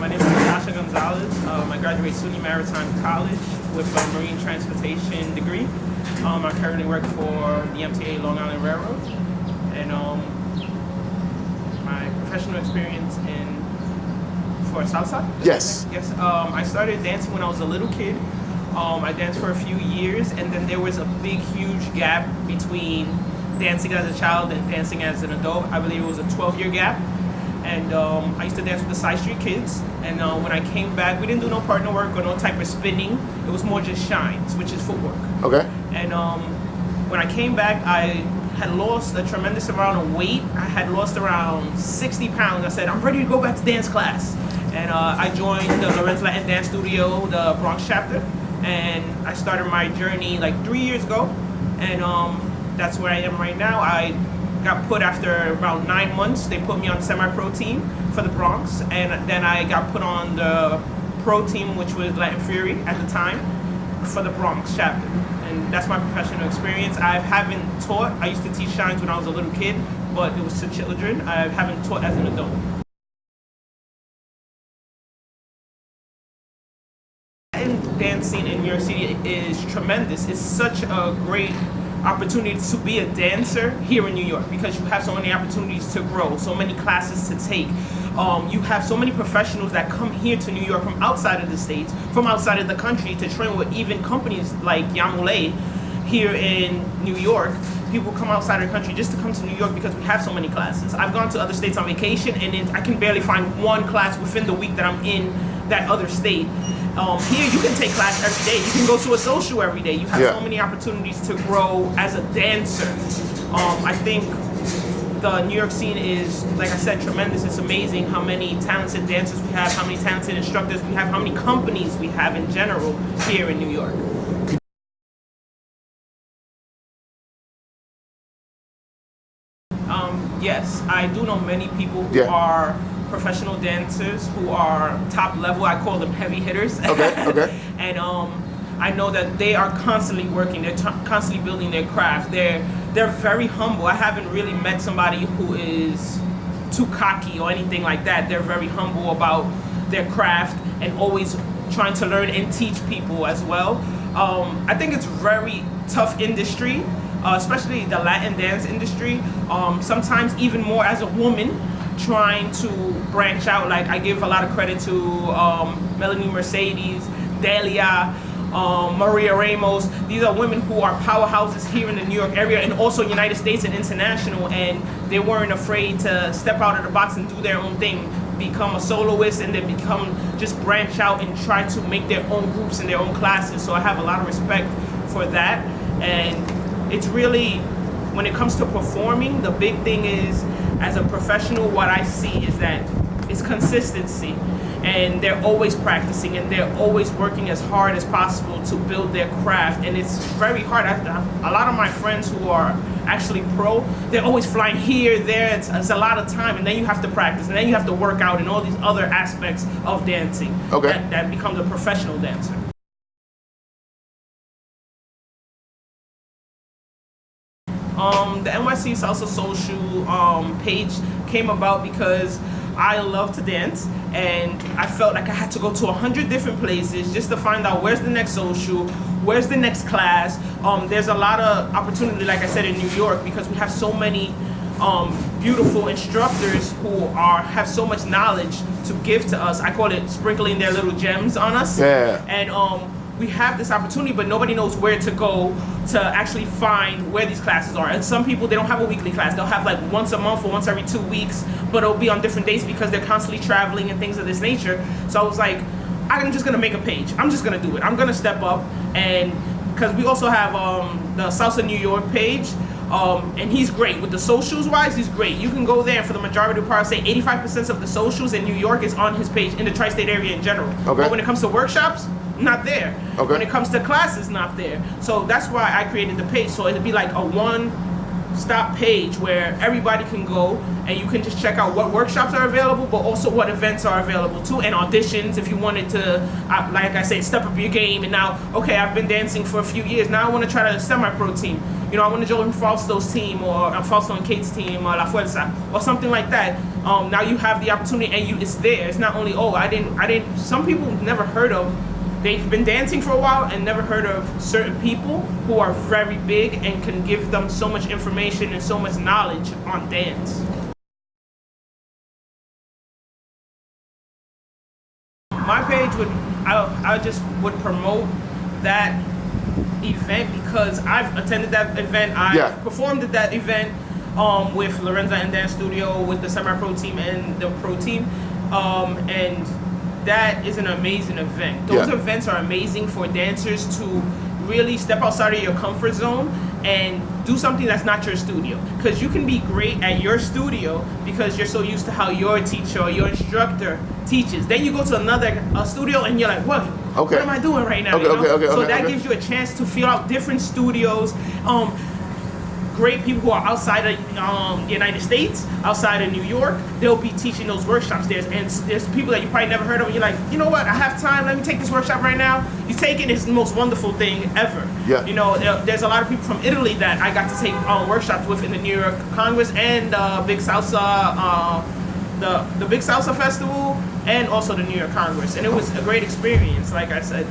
My name is Natasha2. I graduated SUNY Maritime College with a marine transportation degree. I currently work for the MTA Long Island Railroad. And my professional experience for salsa? Yes. Yes. I started dancing when I was a little kid. I danced for a few years, and then there was a big, huge gap between dancing as a child and dancing as an adult. I believe it was a 12-year gap. And I used to dance with the Side Street Kids. And when I came back, we didn't do no partner work or no type of spinning. It was more just shines, which is footwork. Okay. And when I came back, I had lost a tremendous amount of weight. I had lost around 60 pounds. I said, I'm ready to go back to dance class. And I joined the Lorenz Latin Dance Studio, the Bronx chapter. And I started my journey like 3 years ago. And that's where I am right now. I got put after about 9 months. They put me on semi-pro team for the Bronx. And then I got put on the pro team, which was Latin Fury at the time, for the Bronx chapter. And that's my professional experience. I haven't taught. I used to teach shines when I was a little kid, but it was to children. I haven't taught as an adult. Dancing in New York City is tremendous. It's such a great opportunity to be a dancer here in New York because you have so many opportunities to grow, so many classes to take. You have so many professionals that come here to New York from outside of the States, from outside of the country to train with even companies like Yamule here in New York. People come outside of the country just to come to New York because we have so many classes. I've gone to other states on vacation and I can barely find one class within the week that I'm in that other state. Here you can take class every day. You can go to a social every day. You have so many opportunities to grow as a dancer. I think the New York scene is, like I said, tremendous. It's amazing how many talented dancers we have, how many talented instructors we have, how many companies we have in general here in New York. Yes, I do know many people who are professional dancers who are top level. I call them heavy hitters. Okay. And I know that they are constantly working. They're constantly building their craft. They're very humble. I haven't really met somebody who is too cocky or anything like that. They're very humble about their craft and always trying to learn and teach people as well. I think it's very tough industry, especially the Latin dance industry. Sometimes even more as a woman, trying to branch out. Like I give a lot of credit to Melanie Mercedes, Delia, Maria Ramos. These are women who are powerhouses here in the New York area and also United States and international, and they weren't afraid to step out of the box and do their own thing, become a soloist, and then just branch out and try to make their own groups and their own classes. So I have a lot of respect for that. And it's really, when it comes to performing, the big thing is, as a professional, what I see is that it's consistency, and they're always practicing and they're always working as hard as possible to build their craft, and it's very hard. A lot of my friends who are actually pro, they're always flying here, there. It's a lot of time, and then you have to practice, and then you have to work out, and all these other aspects of dancing that becomes a professional dancer. The NYC Salsa Social page came about because I love to dance, and I felt like I had to go to 100 different places just to find out where's the next social, where's the next class. There's a lot of opportunity, like I said, in New York because we have so many beautiful instructors who have so much knowledge to give to us. I call it sprinkling their little gems on us. And we have this opportunity, but nobody knows where to go to actually find where these classes are. And some people, they don't have a weekly class. They'll have like once a month or once every 2 weeks, but it'll be on different days because they're constantly traveling and things of this nature. So I was like, I'm just gonna make a page. I'm just gonna do it. I'm gonna step up, and because we also have the Salsa New York page, and he's great with the socials wise. He's great. You can go there, and for the majority of the part, say 85% of the socials in New York is on his page in the tri-state area in general. But when it comes to workshops, not there. When it comes to classes, not there. So that's why I created the page. So it'd be like a stop page where everybody can go and you can just check out what workshops are available, but also what events are available too, and auditions if you wanted to, like I said, step up your game. And now, okay, I've been dancing for a few years, now I want to try to semi-pro team. You know, I want to join Fausto's team, or Fausto and Kate's team, or La Fuerza, or something like that. Now you have the opportunity, and it's there. It's not only, oh, I didn't. Some people never heard of. They've been dancing for a while and never heard of certain people who are very big and can give them so much information and so much knowledge on dance. My page I just would promote that event because I've attended that event. I've performed at that event with Lorenza and Dance Studio, with the semi-pro team and the pro team, and that is an amazing event. Those events are amazing for dancers to really step outside of your comfort zone and do something that's not your studio. Because you can be great at your studio because you're so used to how your teacher or your instructor teaches. Then you go to another studio and you're like, what am I doing right now? So that gives you a chance to feel out different studios. Great people who are outside of the United States, outside of New York, they'll be teaching those workshops there. And there's people that you probably never heard of, and you're like, you know what, I have time, let me take this workshop right now. You take it, it's the most wonderful thing ever. Yeah. You know, there's a lot of people from Italy that I got to take workshops with in the New York Congress and Big Salsa, the Big Salsa Festival, and also the New York Congress. And it was a great experience, like I said.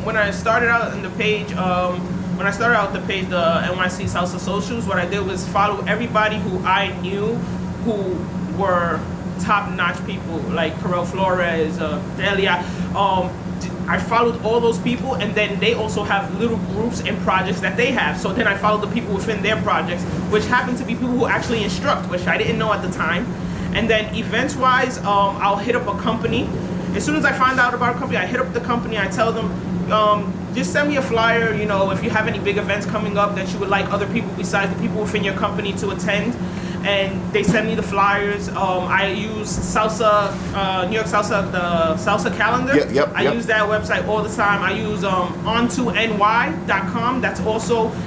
When I started out in the page, the NYC Salsa Socials, what I did was follow everybody who I knew who were top-notch people, like Carell Flores, Delia. I followed all those people, and then they also have little groups and projects that they have. So then I followed the people within their projects, which happen to be people who actually instruct, which I didn't know at the time. And then events-wise, I'll hit up a company. As soon as I find out about a company, I hit up the company, I tell them, just send me a flyer, you know, if you have any big events coming up that you would like other people besides the people within your company to attend. And they send me the flyers. I use Salsa, New York Salsa, the Salsa calendar. I use that website all the time. I use on2ny.com.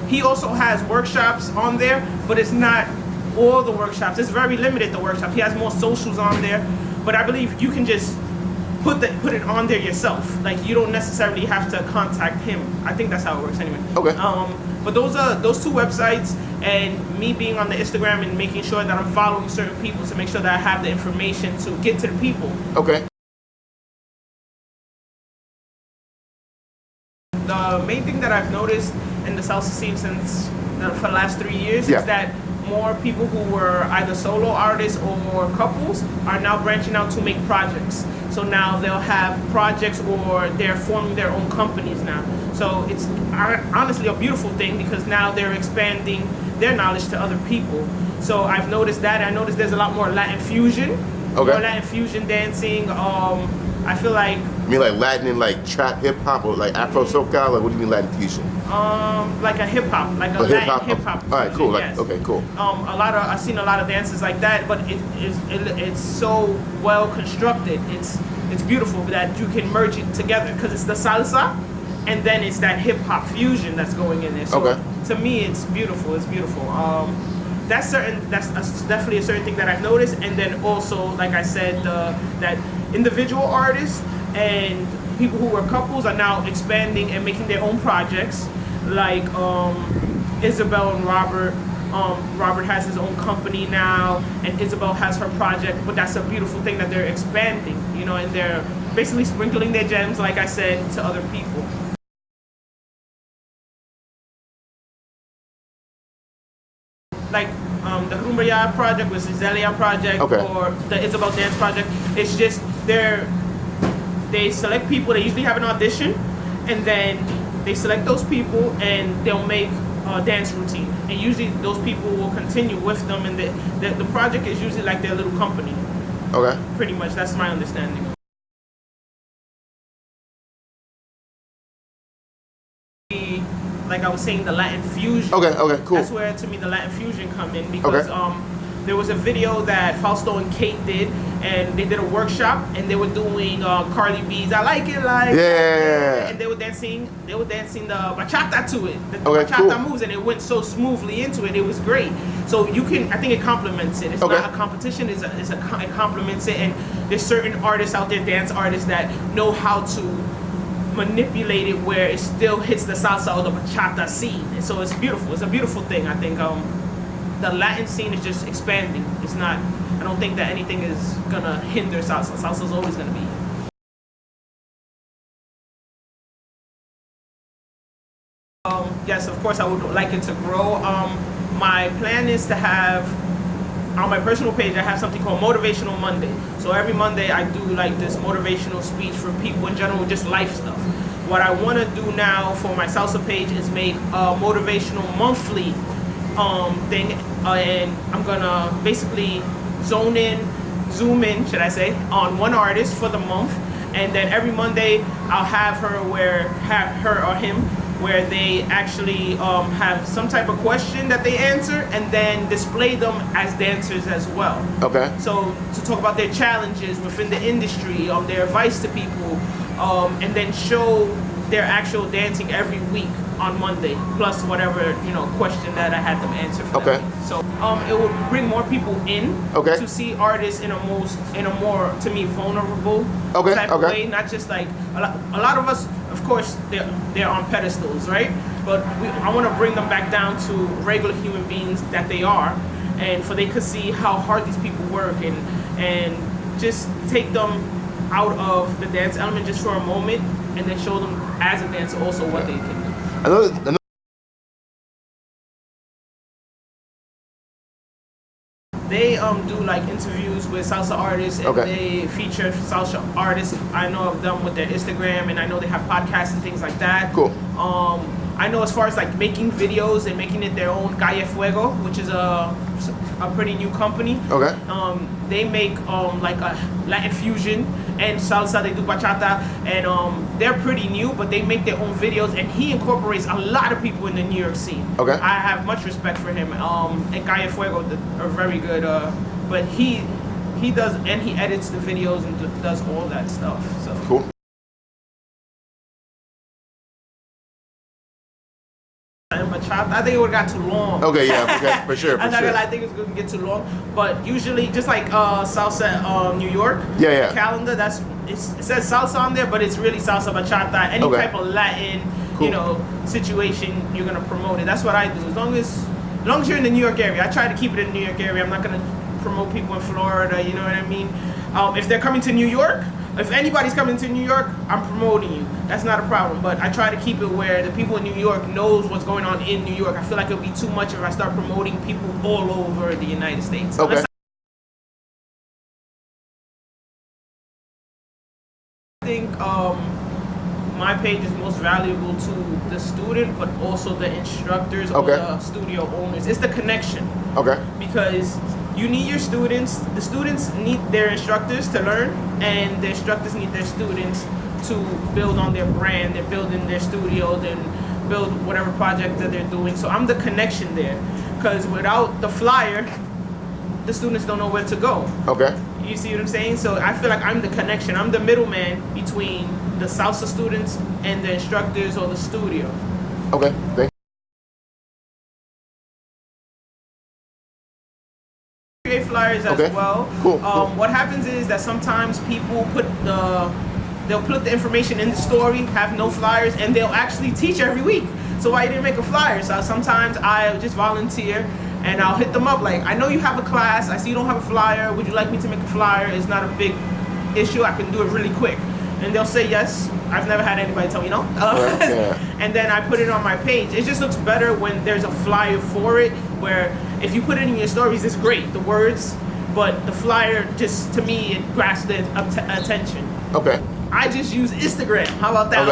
He also has workshops on there, but it's not all the workshops. It's very limited, the workshop. He has more socials on there, but I believe you can just put it on there yourself. Like, you don't necessarily have to contact him. I think that's how it works anyway. Okay. But those two websites, and me being on the Instagram and making sure that I'm following certain people to make sure that I have the information to get to the people. Okay. The main thing that I've noticed in the salsa scene for the last 3 years is that more people who were either solo artists or couples are now branching out to make projects. So now they'll have projects, or they're forming their own companies now. So it's honestly a beautiful thing because now they're expanding their knowledge to other people. So I've noticed that. I noticed there's a lot more Latin fusion. More Latin fusion dancing. I feel like... You mean like Latin and like trap hip hop, or like Afro soca? Like, what do you mean Latin fusion? Like a hip hop, like a Latin hip hop. All right, cool. Like, okay, cool. I've seen a lot of dances like that, but it's so well constructed. It's beautiful that you can merge it together because it's the salsa, and then it's that hip hop fusion that's going in there. So to me, it's beautiful. It's beautiful. That's definitely a certain thing that I've noticed. And then also, like I said, that individual artists and people who were couples are now expanding and making their own projects. Like Isabel and Robert. Robert has his own company now, and Isabel has her project. But that's a beautiful thing that they're expanding, you know, and they're basically sprinkling their gems, like I said, to other people. Like the Rumba project was the Zelia project, or the Isabel Dance project. It's just they select people. They usually have an audition, and then they select those people, and they'll make a dance routine. And usually those people will continue with them, and the project is usually like their little company. Okay. Pretty much, that's my understanding. Like I was saying, the Latin fusion. Okay, cool. That's where, to me, the Latin fusion come in because there was a video that Fausto and Kate did, and they did a workshop, and they were doing Cardi B's "I Like It Like," and they were dancing the bachata to it, the bachata moves, and it went so smoothly into it. It was great. So you can, I think it complements it. It's not a competition. It complements it, and there's certain artists out there, dance artists, that know how to manipulate it where it still hits the salsa or the bachata scene. And so it's beautiful. It's a beautiful thing. I think the Latin scene is just expanding. It's not, I don't think that anything is gonna hinder salsa. Salsa's always gonna be. Yes, of course I would like it to grow. My plan is to have, on my personal page, I have something called Motivational Monday. So every Monday I do like this motivational speech for people in general, just life stuff. What I want to do now for my salsa page is make a motivational monthly thing, and I'm gonna basically zoom in, should I say, on one artist for the month, and then every Monday I'll have her or him where they actually have some type of question that they answer, and then display them as dancers as well. Okay. So to talk about their challenges within the industry, their advice to people, and then show their actual dancing every week on Monday, plus whatever question that I had them answer for that week. So it would bring more people in to see artists in a more, to me, vulnerable type of way. Not just like a lot of us, of course, they're on pedestals, right? But I want to bring them back down to regular human beings that they are, and for they could see how hard these people work, and just take them out of the dance element just for a moment, and then show them as a dancer also what they can do. I know they do like interviews with salsa artists, and they feature salsa artists. I know of them with their Instagram, and I know they have podcasts and things like that. Cool. I know as far as like making videos and making it their own, Calle Fuego, which is a pretty new company. They make like a Latin fusion and salsa. They do bachata, and they're pretty new, but they make their own videos, and he incorporates a lot of people in the New York scene. I have much respect for him. And Calle Fuego are very good, but he does, and he edits the videos and does all that stuff. So cool. And bachata, I think it would have got too long. For sure. I'm not gonna lie, I think it's gonna get too long. But usually, just like salsa New York calendar, it says salsa on there, but it's really salsa bachata. Any type of Latin, situation, you're gonna promote it. That's what I do. As long as you're in the New York area, I try to keep it in the New York area. I'm not gonna promote people in Florida. You know what I mean? If they're coming to New York. If anybody's coming to New York, I'm promoting you. That's not a problem. But I try to keep it where the people in New York knows what's going on in New York. I feel like it would be too much if I start promoting people all over the United States. I think my page is most valuable to the student, but also the instructors or the studio owners. It's the connection. Because you need your students. The students need their instructors to learn, and the instructors need their students to build on their brand. They're building their studio, then build whatever project that they're doing. So I'm the connection there, because without the flyer, the students don't know where to go. You see what I'm saying? So I feel like I'm the connection. I'm the middleman between the salsa students and the instructors or the studio. Thank you. Flyers as well. Cool. What happens is that sometimes people they'll put the information in the story, have no flyers, and they'll actually teach every week. So why you didn't make a flyer? So sometimes I just volunteer, and I'll hit them up like, I know you have a class, I see you don't have a flyer, would you like me to make a flyer? It's not a big issue, I can do it really quick. And they'll say yes. I've never had anybody tell me no. And then I put it on my page. It just looks better when there's a flyer for it, where if you put it in your stories, it's great, the words, but the flyer just, to me, it grasps the attention. I just use Instagram. How about that?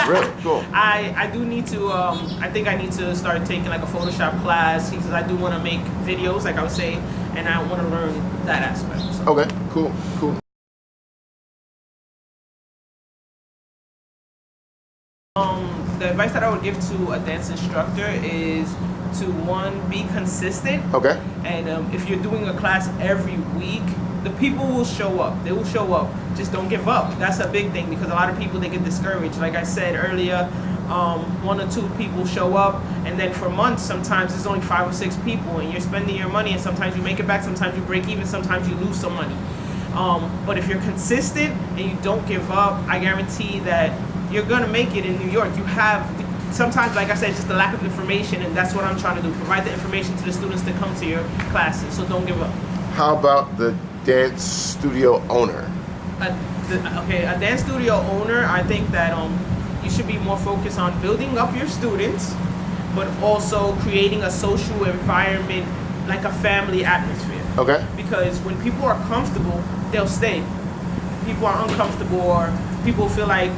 Really cool. I do need to, I think I need to start taking like a Photoshop class, because I do want to make videos, like I was saying, and I want to learn that aspect. So. Cool. The advice that I would give to a dance instructor is to, one, be consistent. Okay. And if you're doing a class every week, the people will show up. They will show up. Just don't give up. That's a big thing, because a lot of people, they get discouraged. Like I said earlier, 1 or 2 people show up, and then for months sometimes there's only 5 or 6 people, and you're spending your money, and sometimes you make it back, sometimes you break even, sometimes you lose some money. But if you're consistent and you don't give up, I guarantee that you're gonna make it in New York. You have, sometimes, like I said, just the lack of information, and that's what I'm trying to do, provide the information to the students to come to your classes, so don't give up. How about the dance studio owner? A dance studio owner, I think that you should be more focused on building up your students, but also creating a social environment, like a family atmosphere. Okay. Because when people are comfortable, they'll stay. People are uncomfortable, or people feel like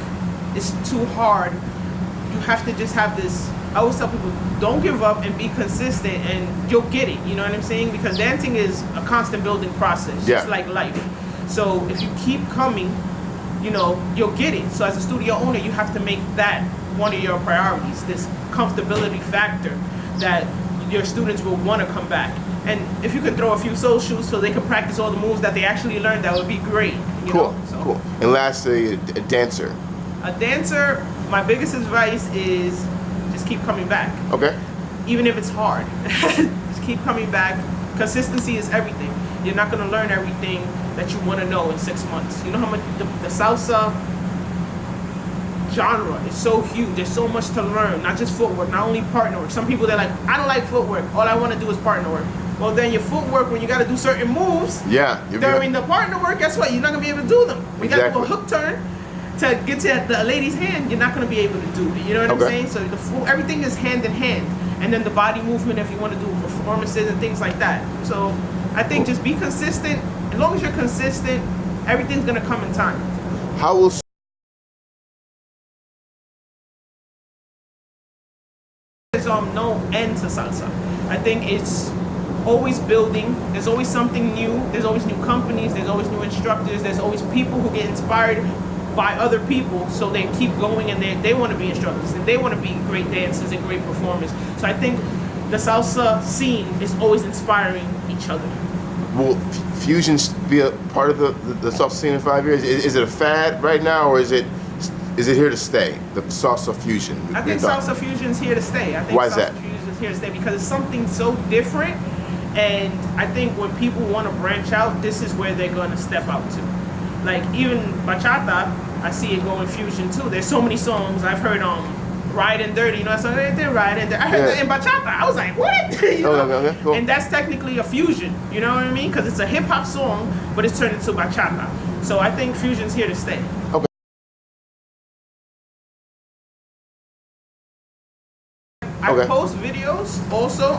it's too hard. You have to just have this. I always tell people, don't give up and be consistent, and you'll get it. You know what I'm saying? Because dancing is a constant building process, just like life. So if you keep coming, you know, you'll get it. So as a studio owner, you have to make that one of your priorities, this comfortability factor, that your students will want to come back. And if you could throw a few socials so they could practice all the moves that they actually learned, that would be great. You Cool, know? So, cool. And lastly, a dancer. A dancer, my biggest advice is just keep coming back. Okay. Even if it's hard. Just keep coming back. Consistency is everything. You're not going to learn everything that you want to know in 6 months. You know how much the salsa genre is so huge. There's so much to learn, not just footwork, not only partner work. Some people, they're like, I don't like footwork. All I want to do is partner work. Well, then your footwork, when you got to do certain moves, during the partner work, guess what? You're not going to be able to do them. You got to do a hook turn to get to the lady's hand. You're not going to be able to do it. You know what I'm saying? So everything is hand in hand. And then the body movement, if you want to do performances and things like that. So I think just be consistent. As long as you're consistent, everything's going to come in time. How will There's no end to salsa. I think it's always building. There's always something new. There's always new companies. There's always new instructors. There's always people who get inspired by other people, so they keep going, and they want to be instructors, and they want to be great dancers and great performers. So I think the salsa scene is always inspiring each other. Will fusion be a part of the salsa scene in 5 years? Is it a fad right now, or is it here to stay? The salsa fusion. I think salsa fusion is here to stay. I think Why is that? Salsa fusion is here to stay because it's something so different, and I think when people want to branch out, this is where they're going to step out to. Like even bachata, I see it going fusion too. There's so many songs I've heard Ride and Dirty, you know, so they did Ride and Dirty. I heard that in bachata. I was like, what? You know? Cool. And that's technically a fusion, you know what I mean? Because it's a hip hop song, but it's turned into bachata. So I think fusion's here to stay. Okay. I post videos also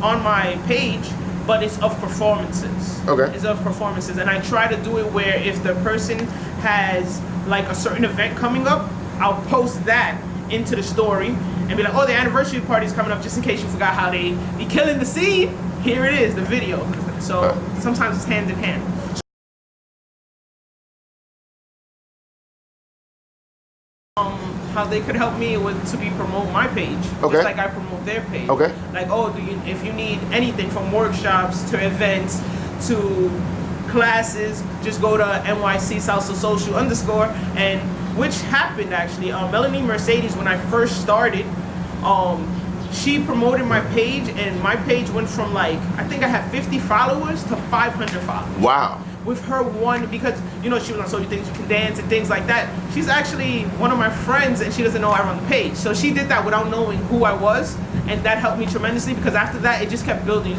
on my page, but it's of performances. Okay. It's of performances, and I try to do it where if the person has like a certain event coming up, I'll post that into the story and be like, oh, the anniversary party is coming up, just in case you forgot how they be killing the scene. Here it is, the video. So sometimes it's hand in hand. How they could help me to promote my page, just like I promote their page. Like, oh, if you need anything from workshops to events to classes, just go to NYC Salsa Social _ and which happened actually. Melanie Mercedes, when I first started, she promoted my page, and my page went from like, I think I had 50 followers to 500 followers. Wow. With her one, because you know she was on So You Think You Can Dance and things like that. She's actually one of my friends, and she doesn't know I run the page. So she did that without knowing who I was, and that helped me tremendously, because after that it just kept building,